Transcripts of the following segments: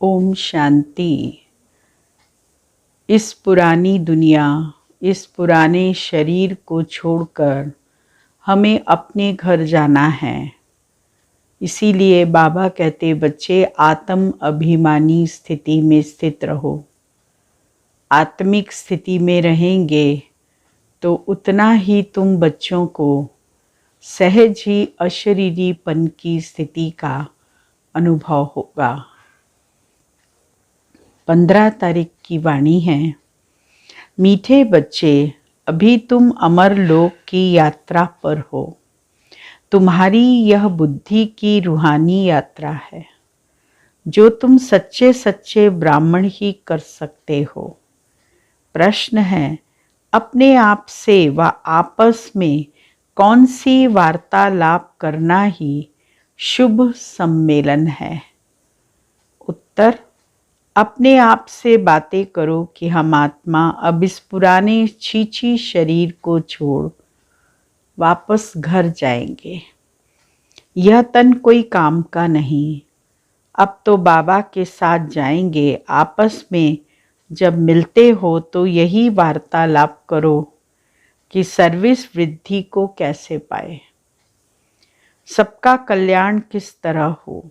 ओम शांति। इस पुरानी दुनिया, इस पुराने शरीर को छोड़कर हमें अपने घर जाना है। इसीलिए बाबा कहते बच्चे आत्म अभिमानी स्थिति में स्थित रहो। आत्मिक स्थिति में रहेंगे तो उतना ही तुम बच्चों को सहज ही अशरीरीपन की स्थिति का अनुभव होगा। 15 तारीख की वाणी है। मीठे बच्चे, अभी तुम अमर लोक की यात्रा पर हो। तुम्हारी यह बुद्धि की रूहानी यात्रा है जो तुम सच्चे सच्चे ब्राह्मण ही कर सकते हो। प्रश्न है, अपने आप से व आपस में कौन सी वार्तालाप करना ही शुभ सम्मेलन है? उत्तर, अपने आप से बातें करो कि हम आत्मा अब इस पुराने छीछी शरीर को छोड़ वापस घर जाएंगे। यह तन कोई काम का नहीं। अब तो बाबा के साथ जाएंगे। आपस में जब मिलते हो तो यही वार्तालाप करो कि सर्विस वृद्धि को कैसे पाए, सबका कल्याण किस तरह हो,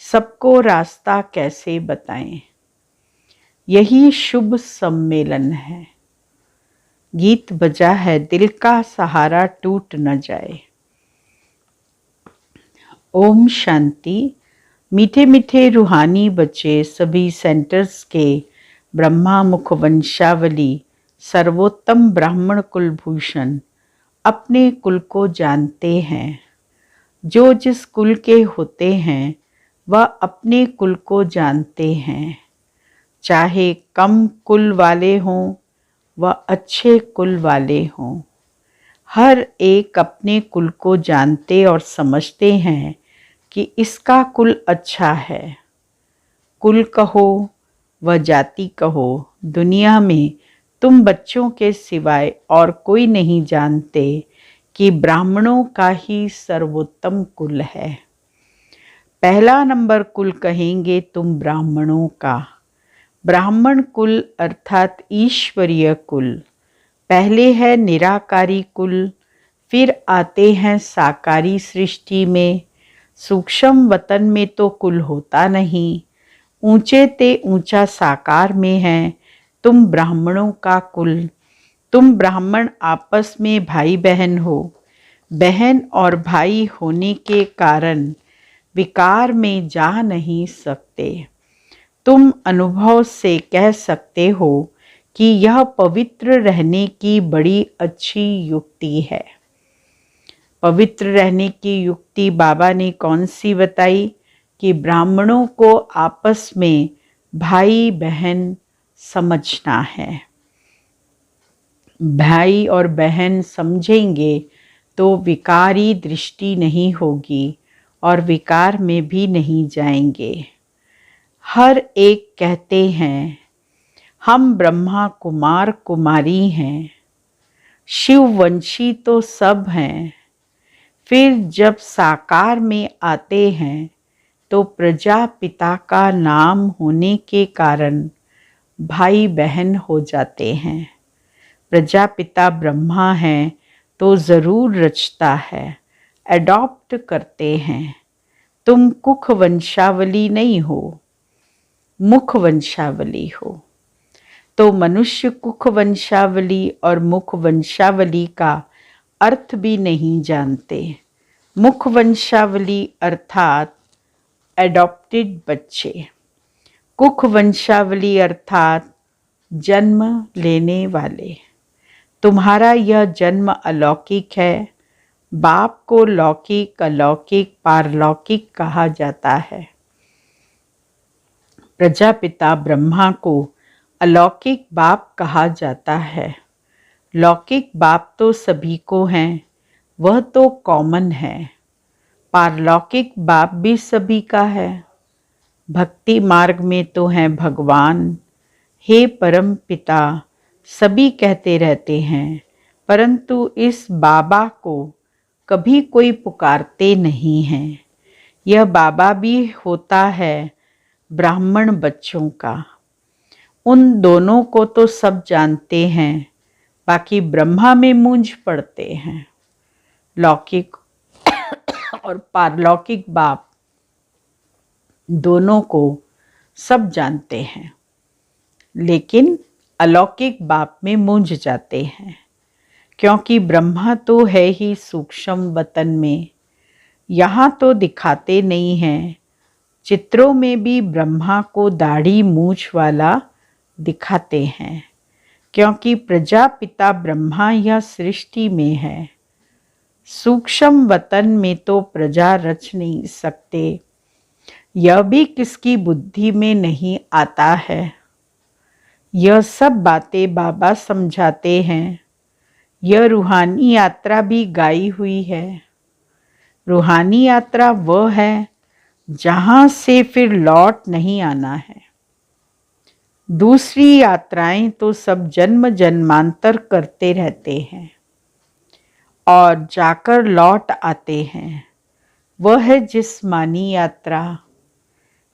सबको रास्ता कैसे बताएं। यही शुभ सम्मेलन है। गीत बजा है, दिल का सहारा टूट न जाए। ओम शांति। मीठे मीठे रूहानी बच्चे, सभी सेंटर्स के ब्रह्मा मुख वंशावली सर्वोत्तम ब्राह्मण कुलभूषण अपने कुल को जानते हैं। जो जिस कुल के होते हैं वह अपने कुल को जानते हैं। चाहे कम कुल वाले हों व अच्छे कुल वाले हों, हर एक अपने कुल को जानते और समझते हैं कि इसका कुल अच्छा है। कुल कहो व जाति कहो, दुनिया में तुम बच्चों के सिवाय और कोई नहीं जानते कि ब्राह्मणों का ही सर्वोत्तम कुल है। पहला नंबर कुल कहेंगे तुम ब्राह्मणों का। ब्राह्मण कुल अर्थात ईश्वरीय कुल। पहले है निराकारी कुल, फिर आते हैं साकारी सृष्टि में। सूक्ष्म वतन में तो कुल होता नहीं, ऊंचे ते ऊंचा साकार में है तुम ब्राह्मणों का कुल। तुम ब्राह्मण आपस में भाई बहन हो। बहन और भाई होने के कारण विकार में जा नहीं सकते। तुम अनुभव से कह सकते हो कि यह पवित्र रहने की बड़ी अच्छी युक्ति है। पवित्र रहने की युक्ति बाबा ने कौन सी बताई? कि ब्राह्मणों को आपस में भाई बहन समझना है। भाई और बहन समझेंगे तो विकारी दृष्टि नहीं होगी और विकार में भी नहीं जाएंगे। हर एक कहते हैं हम ब्रह्मा कुमार कुमारी हैं, शिववंशी तो सब हैं। फिर जब साकार में आते हैं तो प्रजापिता का नाम होने के कारण भाई बहन हो जाते हैं। प्रजापिता ब्रह्मा हैं तो ज़रूर रचता है, एडॉप्ट करते हैं। तुम कुख वंशावली नहीं हो, मुख वंशावली हो। तो मनुष्य कुख वंशावली और मुख वंशावली का अर्थ भी नहीं जानते। मुख वंशावली अर्थात एडॉप्टेड बच्चे, कुख वंशावली अर्थात जन्म लेने वाले। तुम्हारा यह जन्म अलौकिक है। बाप को लौकिक, अलौकिक, पारलौकिक कहा जाता है। प्रजापिता ब्रह्मा को अलौकिक बाप कहा जाता है। लौकिक बाप तो सभी को हैं, वह तो कॉमन है। पारलौकिक बाप भी सभी का है। भक्ति मार्ग में तो हैं भगवान, हे परम पिता सभी कहते रहते हैं, परंतु इस बाबा को कभी कोई पुकारते नहीं हैं। यह बाबा भी होता है ब्राह्मण बच्चों का। उन दोनों को तो सब जानते हैं, बाकी ब्रह्मा में मूंझ पड़ते हैं। लौकिक और पारलौकिक बाप दोनों को सब जानते हैं, लेकिन अलौकिक बाप में मूंझ जाते हैं, क्योंकि ब्रह्मा तो है ही सूक्ष्म वतन में, यहाँ तो दिखाते नहीं हैं। चित्रों में भी ब्रह्मा को दाढ़ी मूछ वाला दिखाते हैं, क्योंकि प्रजापिता ब्रह्मा यह सृष्टि में है। सूक्ष्म वतन में तो प्रजा रच नहीं सकते, यह भी किसकी बुद्धि में नहीं आता है। यह सब बातें बाबा समझाते हैं। यह रूहानी यात्रा भी गाई हुई है। रूहानी यात्रा वह है जहाँ से फिर लौट नहीं आना है। दूसरी यात्राएं तो सब जन्म जन्मांतर करते रहते हैं और जाकर लौट आते हैं। वह है जिस्मानी यात्रा।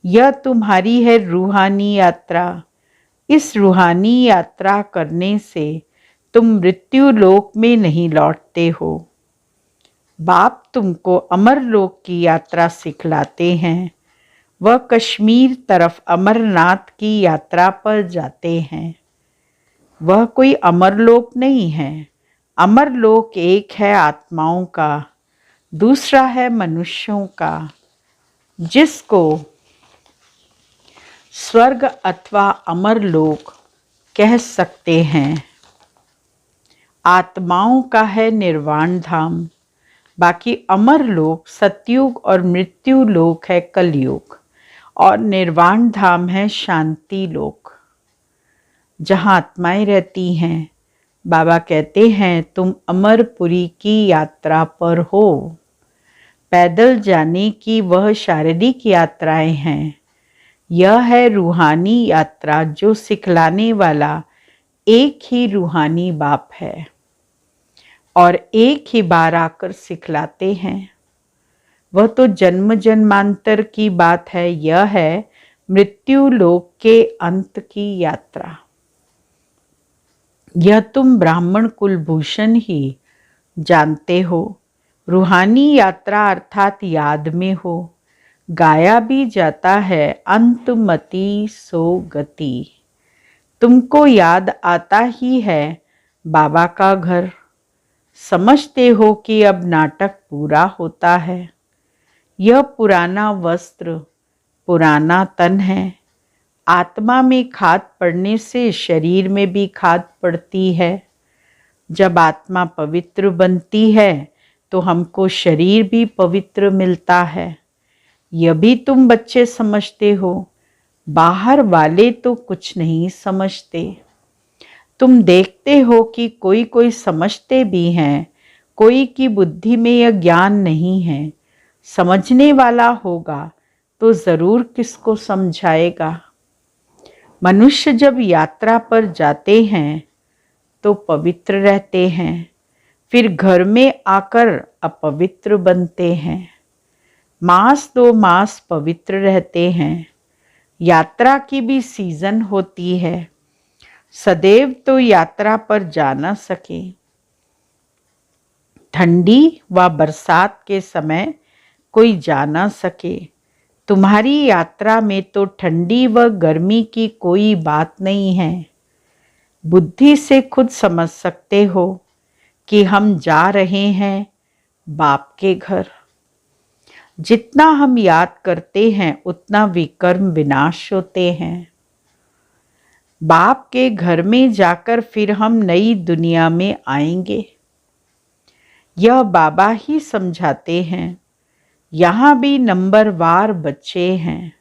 यह तुम्हारी है रूहानी यात्रा। इस रूहानी यात्रा करने से तुम मृत्यु लोक में नहीं लौटते हो। बाप तुमको अमर लोक की यात्रा सिखलाते हैं। वह कश्मीर तरफ अमरनाथ की यात्रा पर जाते हैं। वह कोई अमरलोक नहीं है। अमरलोक एक है आत्माओं का, दूसरा है मनुष्यों का, जिसको स्वर्ग अथवा अमरलोक कह सकते हैं। आत्माओं का है निर्वाण धाम, बाकी अमरलोक सतयुग और मृत्यु लोक है कलयुग, और निर्वाण धाम है शांति लोक, जहाँ आत्माएं रहती हैं। बाबा कहते हैं तुम अमरपुरी की यात्रा पर हो। पैदल जाने की वह शारीरिक यात्राएं हैं। यह है रूहानी यात्रा जो सिखलाने वाला एक ही रूहानी बाप है और एक ही बार आकर सिखलाते हैं। वह तो जन्म जन्मांतर की बात है। यह है मृत्यु लोक के अंत की यात्रा। यह तुम ब्राह्मण कुलभूषण ही जानते हो। रूहानी यात्रा अर्थात याद में हो। गाया भी जाता है अंतमति सो गति। तुमको याद आता ही है बाबा का घर। समझते हो कि अब नाटक पूरा होता है। यह पुराना वस्त्र, पुराना तन है। आत्मा में खाद पड़ने से शरीर में भी खाद पड़ती है। जब आत्मा पवित्र बनती है तो हमको शरीर भी पवित्र मिलता है। यह भी तुम बच्चे समझते हो। बाहर वाले तो कुछ नहीं समझते। तुम देखते हो कि कोई कोई समझते भी हैं, कोई की बुद्धि में यह ज्ञान नहीं है। समझने वाला होगा तो ज़रूर किसको समझाएगा। मनुष्य जब यात्रा पर जाते हैं तो पवित्र रहते हैं, फिर घर में आकर अपवित्र बनते हैं। मास 2 मास पवित्र रहते हैं। यात्रा की भी सीजन होती है। सदैव तो यात्रा पर जा न सके। ठंडी व बरसात के समय कोई जा न सके। तुम्हारी यात्रा में तो ठंडी व गर्मी की कोई बात नहीं है। बुद्धि से खुद समझ सकते हो कि हम जा रहे हैं बाप के घर। जितना हम याद करते हैं उतना विकर्म विनाश होते हैं। बाप के घर में जाकर फिर हम नई दुनिया में आएंगे। यह बाबा ही समझाते हैं। यहाँ भी नंबरवार बच्चे हैं।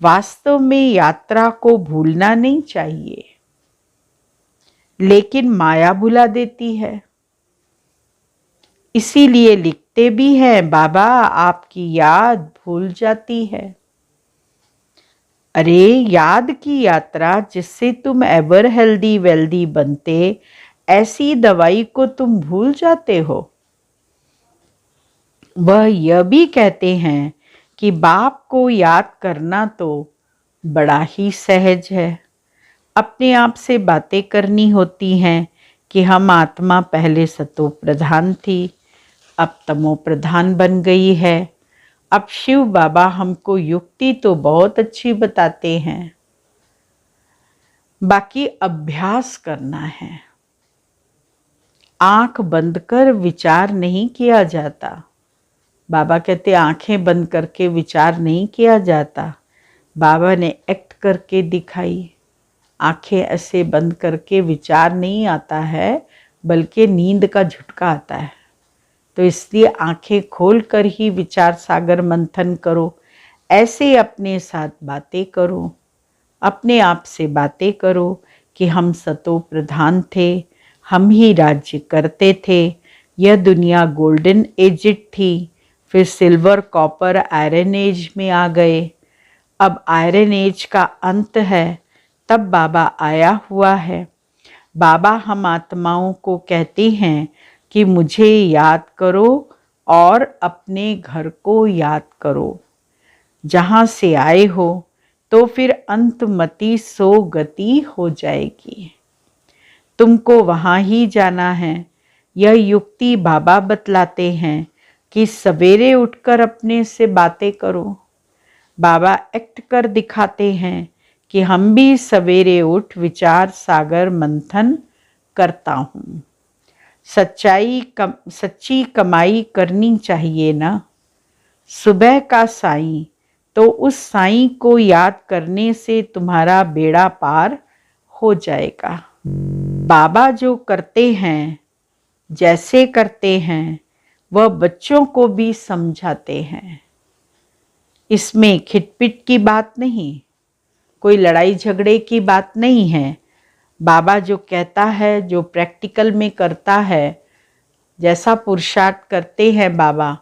वास्तव में यात्रा को भूलना नहीं चाहिए, लेकिन माया भुला देती है। इसीलिए लिखते भी हैं बाबा आपकी याद भूल जाती है। अरे याद की यात्रा जिससे तुम एवर हेल्दी वेल्दी बनते, ऐसी दवाई को तुम भूल जाते हो। वह यह भी कहते हैं कि बाप को याद करना तो बड़ा ही सहज है। अपने आप से बातें करनी होती हैं कि हम आत्मा पहले सतो प्रधान थी, अब तमो प्रधान बन गई है। अब शिव बाबा हमको युक्ति तो बहुत अच्छी बताते हैं, बाकी अभ्यास करना है। आंख बंद कर विचार नहीं किया जाता। बाबा कहते आंखें बंद करके विचार नहीं किया जाता। बाबा ने एक्ट करके दिखाई। आंखें ऐसे बंद करके विचार नहीं आता है, बल्कि नींद का झटका आता है। तो इसलिए आंखें खोल कर ही विचार सागर मंथन करो। ऐसे अपने साथ बातें करो, अपने आप से बातें करो कि हम सतो प्रधान थे, हम ही राज्य करते थे। यह दुनिया गोल्डन एज थी, फिर सिल्वर कॉपर आयरन एज में आ गए। अब आयरन एज का अंत है, तब बाबा आया हुआ है। बाबा हम आत्माओं को कहते हैं कि मुझे याद करो और अपने घर को याद करो। जहाँ से आए हो तो फिर अंतमति सो गति हो जाएगी। तुमको वहाँ ही जाना है। यह युक्ति बाबा बतलाते हैं कि सवेरे उठकर अपने से बातें करो। बाबा एक्ट कर दिखाते हैं कि हम भी सवेरे उठ विचार सागर मंथन करता हूँ। सच्ची कमाई करनी चाहिए ना। सुबह का साईं, तो उस साईं को याद करने से तुम्हारा बेड़ा पार हो जाएगा। बाबा जो करते हैं, जैसे करते हैं, वह बच्चों को भी समझाते हैं। इसमें खिटपिट की बात नहीं, कोई लड़ाई झगड़े की बात नहीं है। बाबा जो कहता है, जो प्रैक्टिकल में करता है, जैसा पुरुषार्थ करते हैं बाबा,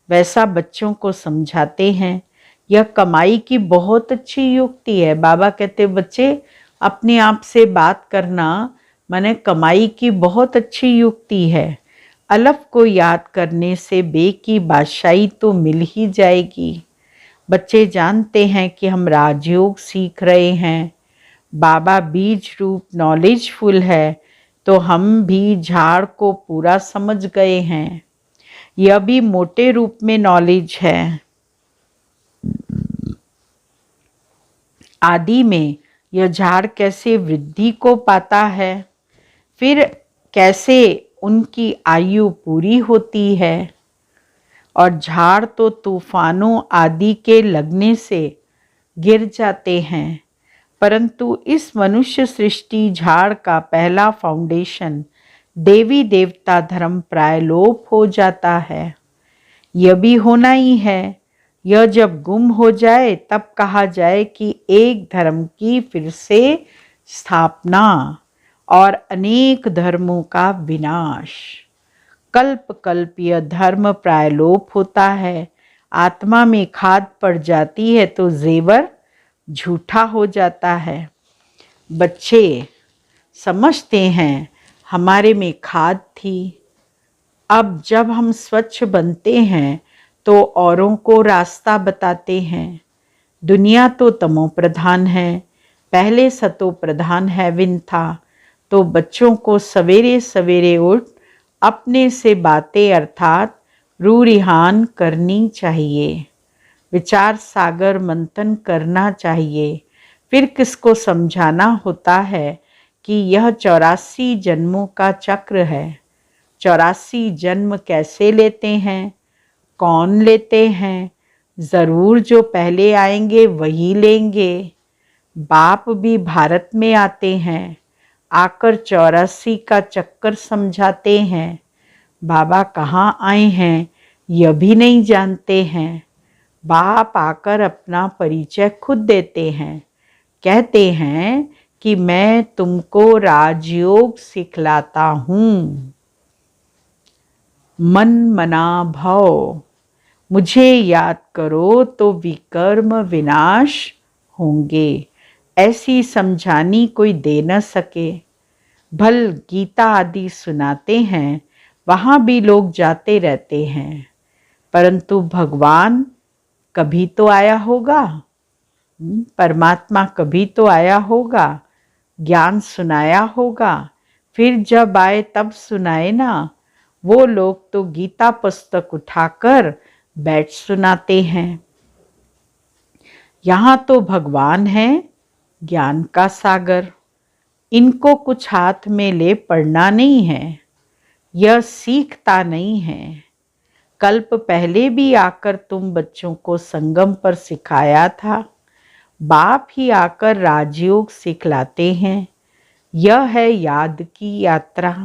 वैसा बच्चों को समझाते हैं। यह कमाई की बहुत अच्छी युक्ति है। बाबा कहते बच्चे अपने आप से बात करना माने कमाई की बहुत अच्छी युक्ति है। अलफ को याद करने से बे की बादशाही तो मिल ही जाएगी। बच्चे जानते हैं कि हम राजयोग सीख रहे हैं। बाबा बीज रूप नॉलेजफुल है, तो हम भी झाड़ को पूरा समझ गए हैं। यह भी मोटे रूप में नॉलेज है। आदि में यह झाड़ कैसे वृद्धि को पाता है, फिर कैसे उनकी आयु पूरी होती है। और झाड़ तो तूफानों आदि के लगने से गिर जाते हैं, परंतु इस मनुष्य सृष्टि झाड़ का पहला फाउंडेशन देवी देवता धर्म प्राय लोप हो जाता है। यह भी होना ही है। यह जब गुम हो जाए तब कहा जाए कि एक धर्म की फिर से स्थापना और अनेक धर्मों का विनाश। कल्प कल्प यह धर्म प्राय लोप होता है। आत्मा में खाद पड़ जाती है तो जेवर झूठा हो जाता है। बच्चे समझते हैं हमारे में खाद थी। अब जब हम स्वच्छ बनते हैं तो औरों को रास्ता बताते हैं। दुनिया तो तमो प्रधान है, पहले सतो प्रधान हेवन था। तो बच्चों को सवेरे सवेरे उठ अपने से बातें अर्थात रूरिहान करनी चाहिए। विचार सागर मंथन करना चाहिए। फिर किसको समझाना होता है कि यह 84 जन्मों का चक्र है। 84 जन्म कैसे लेते हैं, कौन लेते हैं? ज़रूर जो पहले आएंगे वही लेंगे। बाप भी भारत में आते हैं, आकर 84 का चक्कर समझाते हैं। बाबा कहाँ आए हैं यह भी नहीं जानते हैं। बाप आकर अपना परिचय खुद देते हैं, कहते हैं कि मैं तुमको राजयोग सिखलाता हूँ। मन मना भव, मुझे याद करो तो विकर्म विनाश होंगे। ऐसी समझानी कोई दे न सके। भल गीता आदि सुनाते हैं, वहाँ भी लोग जाते रहते हैं, परंतु भगवान कभी तो आया होगा। परमात्मा कभी तो आया होगा, ज्ञान सुनाया होगा, फिर जब आए तब सुनाए ना। वो लोग तो गीता पुस्तक उठाकर बैठ सुनाते हैं। यहाँ तो भगवान है ज्ञान का सागर, इनको कुछ हाथ में ले पढ़ना नहीं है, यह सीखता नहीं है। कल्प पहले भी आकर तुम बच्चों को संगम पर सिखाया था, बाप ही आकर राजयोग सिखलाते हैं। यह है याद की यात्रा,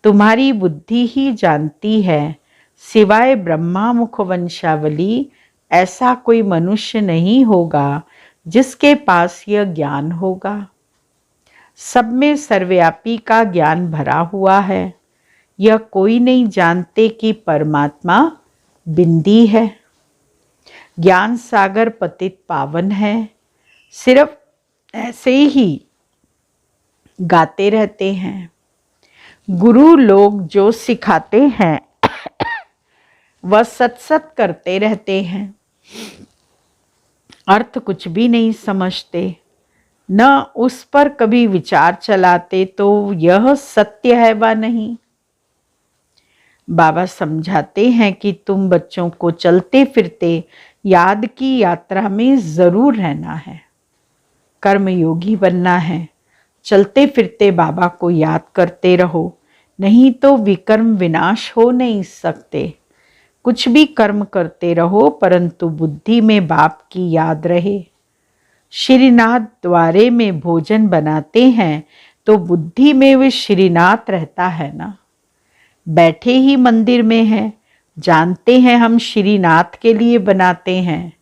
तुम्हारी बुद्धि ही जानती है। सिवाय ब्रह्मा मुख वंशावली ऐसा कोई मनुष्य नहीं होगा जिसके पास यह ज्ञान होगा। सब में सर्वव्यापी का ज्ञान भरा हुआ है। यह कोई नहीं जानते कि परमात्मा बिंदी है। ज्ञान सागर पतित पावन है। सिर्फ ऐसे ही गाते रहते हैं। गुरु लोग जो सिखाते हैं वह सत सत करते रहते हैं, अर्थ कुछ भी नहीं समझते, न उस पर कभी विचार चलाते तो यह सत्य है व नहीं। बाबा समझाते हैं कि तुम बच्चों को चलते फिरते याद की यात्रा में जरूर रहना है, कर्मयोगी बनना है। चलते फिरते बाबा को याद करते रहो, नहीं तो विकर्म विनाश हो नहीं सकते। कुछ भी कर्म करते रहो परंतु बुद्धि में बाप की याद रहे। श्रीनाथ द्वारे में भोजन बनाते हैं तो बुद्धि में वे श्रीनाथ रहता है ना। बैठे ही मंदिर में है, जानते हैं हम श्रीनाथ के लिए बनाते हैं।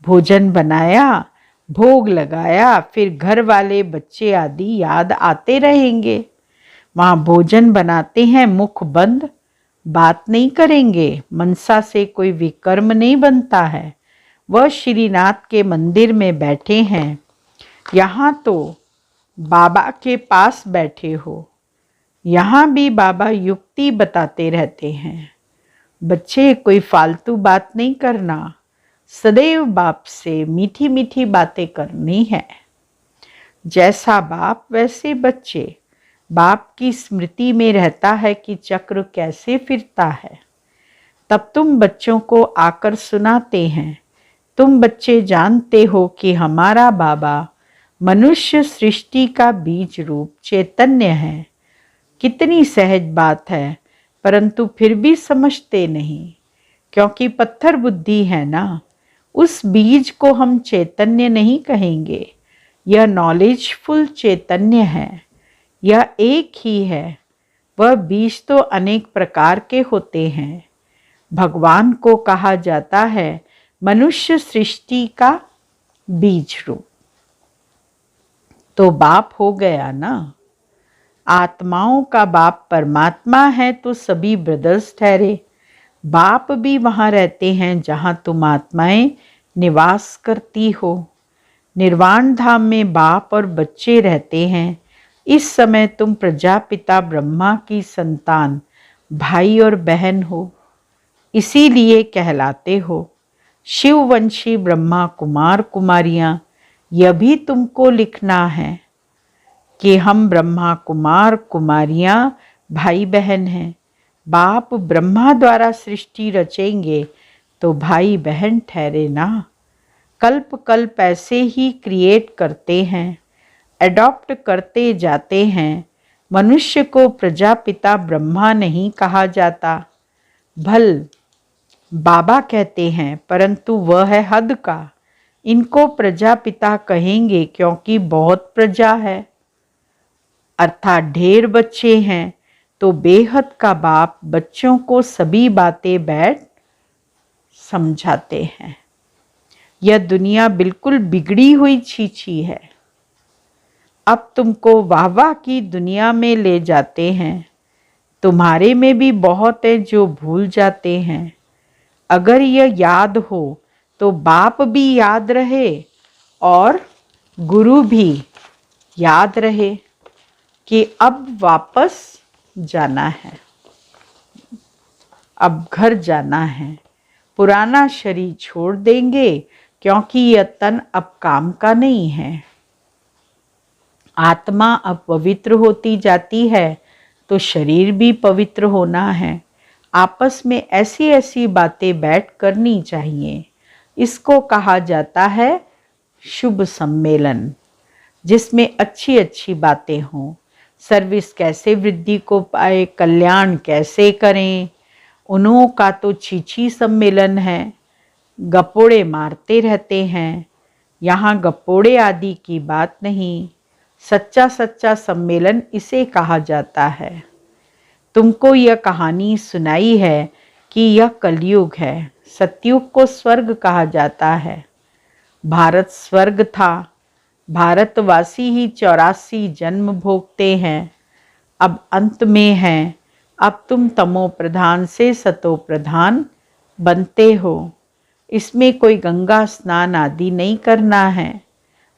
भोजन बनाया, भोग लगाया, फिर घर वाले बच्चे आदि याद आते रहेंगे। वहाँ भोजन बनाते हैं, मुख बंद, बात नहीं करेंगे। मनसा से कोई विकर्म नहीं बनता है। वह श्रीनाथ के मंदिर में बैठे हैं। यहाँ तो बाबा के पास बैठे हो। यहाँ भी बाबा युक्ति बताते रहते हैं। बच्चे कोई फालतू बात नहीं करना, सदैव बाप से मीठी मीठी बातें करनी है। जैसा बाप वैसे बच्चे। बाप की स्मृति में रहता है कि चक्र कैसे फिरता है। तब तुम बच्चों को आकर सुनाते हैं। तुम बच्चे जानते हो कि हमारा बाबा मनुष्य सृष्टि का बीज रूप चैतन्य है। कितनी सहज बात है, परंतु फिर भी समझते नहीं, क्योंकि पत्थर बुद्धि है ना। उस बीज को हम चैतन्य नहीं कहेंगे, यह नॉलेजफुल चैतन्य है। यह एक ही है। वह बीज तो अनेक प्रकार के होते हैं। भगवान को कहा जाता है मनुष्य सृष्टि का बीज रूप। तो बाप हो गया ना। आत्माओं का बाप परमात्मा है तो सभी ब्रदर्स ठहरे। बाप भी वहाँ रहते हैं जहाँ तुम आत्माएं निवास करती हो। निर्वाण धाम में बाप और बच्चे रहते हैं। इस समय तुम प्रजापिता ब्रह्मा की संतान, भाई और बहन हो, इसीलिए कहलाते हो शिववंशी ब्रह्मा कुमार कुमारियाँ। यह भी तुमको लिखना है कि हम ब्रह्मा कुमार कुमारियाँ भाई बहन हैं। बाप ब्रह्मा द्वारा सृष्टि रचेंगे तो भाई बहन ठहरे ना। कल्प कल्प ऐसे ही क्रिएट करते हैं, एडॉप्ट करते जाते हैं। मनुष्य को प्रजापिता ब्रह्मा नहीं कहा जाता, भल बाबा कहते हैं, परंतु वह है हद का। इनको प्रजापिता कहेंगे क्योंकि बहुत प्रजा है, अर्थात ढेर बच्चे हैं। तो बेहद का बाप बच्चों को सभी बातें बैठ समझाते हैं। यह दुनिया बिल्कुल बिगड़ी हुई छीछी है। अब तुमको वाह वाह की दुनिया में ले जाते हैं। तुम्हारे में भी बहुत है जो भूल जाते हैं। अगर यह याद हो तो बाप भी याद रहे और गुरु भी याद रहे कि अब वापस जाना है, अब घर जाना है। पुराना शरीर छोड़ देंगे क्योंकि यह तन अब काम का नहीं है। आत्मा अब पवित्र होती जाती है तो शरीर भी पवित्र होना है। आपस में ऐसी ऐसी बातें बैठ करनी चाहिए। इसको कहा जाता है शुभ सम्मेलन, जिसमें अच्छी अच्छी बातें हों। सर्विस कैसे वृद्धि को पाए, कल्याण कैसे करें। उन्हों का तो छीछी सम्मेलन है, गपोड़े मारते रहते हैं। यहाँ गपोड़े आदि की बात नहीं, सच्चा सच्चा सम्मेलन इसे कहा जाता है। तुमको यह कहानी सुनाई है कि यह कलयुग है। सतयुग को स्वर्ग कहा जाता है। भारत स्वर्ग था। भारतवासी ही 84 जन्म भोगते हैं, अब अंत में हैं। अब तुम तमो प्रधान से सतो प्रधान बनते हो। इसमें कोई गंगा स्नान आदि नहीं करना है।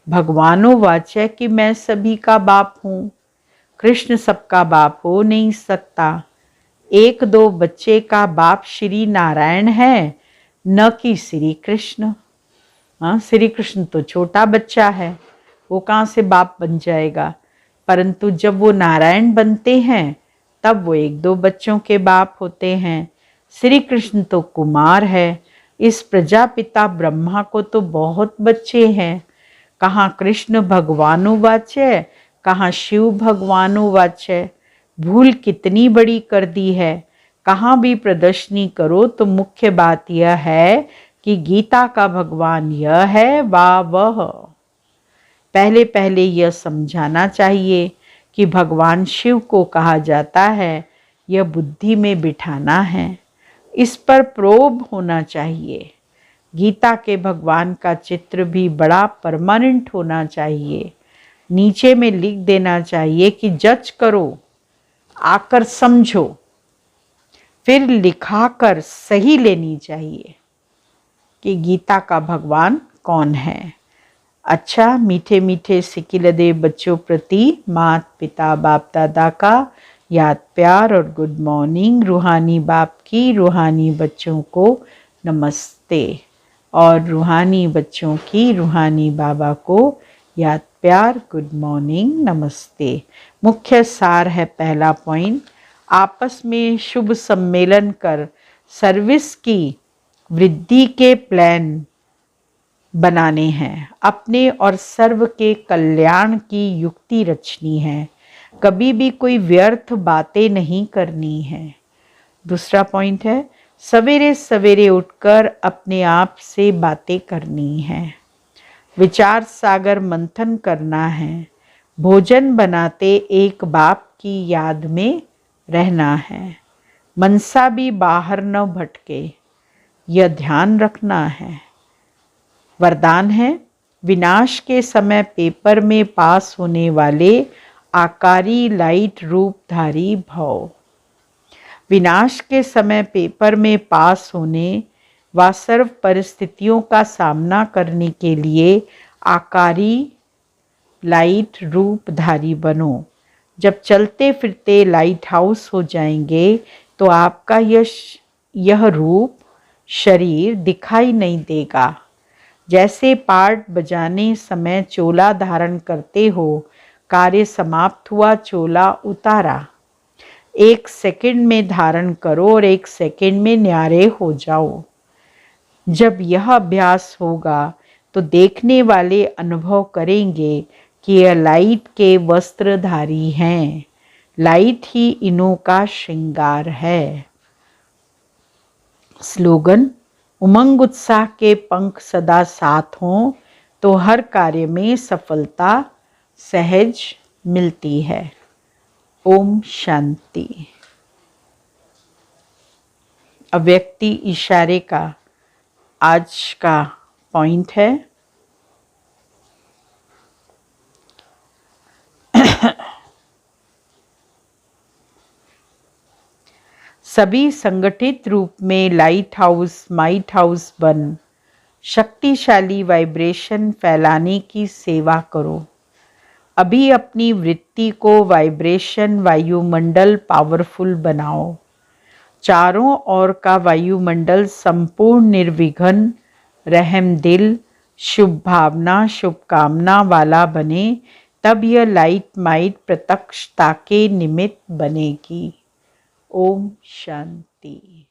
भगवानो वाच्य कि मैं सभी का बाप हूँ। कृष्ण सबका बाप हो नहीं सकता। एक दो बच्चे का बाप श्री नारायण है, न कि श्री कृष्ण। हाँ, श्री कृष्ण तो छोटा बच्चा है, वो कहाँ से बाप बन जाएगा। परंतु जब वो नारायण बनते हैं तब वो एक दो बच्चों के बाप होते हैं। श्री कृष्ण तो कुमार है। इस प्रजापिता ब्रह्मा को तो बहुत बच्चे हैं। कहाँ कृष्ण भगवानुवाच्य, कहाँ शिव भगवानुवाच्य। भूल कितनी बड़ी कर दी है। कहाँ भी प्रदर्शनी करो तो मुख्य बात यह है कि गीता का भगवान यह है वा वह। पहले पहले यह समझाना चाहिए कि भगवान शिव को कहा जाता है, यह बुद्धि में बिठाना है। इस पर प्रोब होना चाहिए। गीता के भगवान का चित्र भी बड़ा परमानेंट होना चाहिए। नीचे में लिख देना चाहिए कि जज करो, आकर समझो, फिर लिखाकर सही लेनी चाहिए कि गीता का भगवान कौन है। अच्छा, मीठे मीठे सिकिलदे बच्चों प्रति माता पिता बाप दादा का याद प्यार और गुड मॉर्निंग। रूहानी बाप की रूहानी बच्चों को नमस्ते और रूहानी बच्चों की रूहानी बाबा को याद प्यार गुड मॉर्निंग नमस्ते। मुख्य सार है पहला पॉइंट, आपस में शुभ सम्मेलन कर सर्विस की वृद्धि के प्लान बनाने हैं। अपने और सर्व के कल्याण की युक्ति रचनी है। कभी भी कोई व्यर्थ बातें नहीं करनी है। दूसरा पॉइंट है, सवेरे सवेरे उठकर अपने आप से बातें करनी है। विचार सागर मंथन करना है। भोजन बनाते एक बाप की याद में रहना है। मनसा भी बाहर न भटके, यह ध्यान रखना है। वरदान है, विनाश के समय पेपर में पास होने वाले आकारी लाइट रूपधारी भव। विनाश के समय पेपर में पास होने व सर्व परिस्थितियों का सामना करने के लिए आकारी लाइट रूपधारी बनो। जब चलते फिरते लाइट हाउस हो जाएंगे तो आपका यह रूप शरीर दिखाई नहीं देगा। जैसे पार्ट बजाने समय चोला धारण करते हो, कार्य समाप्त हुआ चोला उतारा। 1 सेकंड में धारण करो और 1 सेकंड में न्यारे हो जाओ। जब यह अभ्यास होगा तो देखने वाले अनुभव करेंगे कि यह लाइट के वस्त्रधारी हैं। लाइट ही इनों का श्रृंगार है। स्लोगन, उमंग उत्साह के पंख सदा साथ हों तो हर कार्य में सफलता सहज मिलती है। ओम शांति। अव्यक्ति इशारे का आज का पॉइंट है, सभी संगठित रूप में लाइट हाउस माइट हाउस बन शक्तिशाली वाइब्रेशन फैलाने की सेवा करो। अभी अपनी वृत्ति को वाइब्रेशन वायुमंडल पावरफुल बनाओ। चारों ओर का वायुमंडल संपूर्ण निर्विघ्न रहमदिल शुभ भावना शुभकामना वाला बने, तब यह लाइट माइट प्रत्यक्षता के निमित्त बनेगी। ओम शांति।